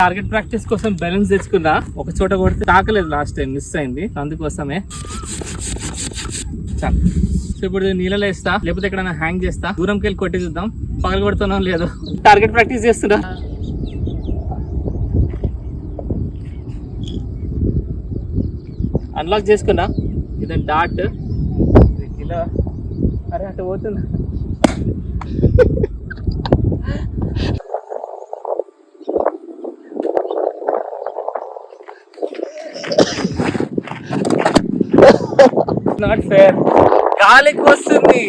Target practice కోసం balance తెచ్చుకున్నా, ఒక చోట కొడితే తాకలేదు, లాస్ట్ టైం మిస్ అయింది, అందుకోసమే. చాలు. సో ఇప్పుడు నీళ్ళలో వేస్తా, లేకపోతే ఎక్కడైనా హ్యాంగ్ చేస్తా, దూరంకి వెళ్ళి కొట్టి చూద్దాం పగలు కొడుతున్నాం లేదో. టార్గెట్ ప్రాక్టీస్ చేస్తున్నా. అన్లాక్ చేసుకున్నా, ఇది డాట్ ఇలా. అరే అటు పోతున్నా. నాట్ ఫేర్, గాలికి వస్తుంది.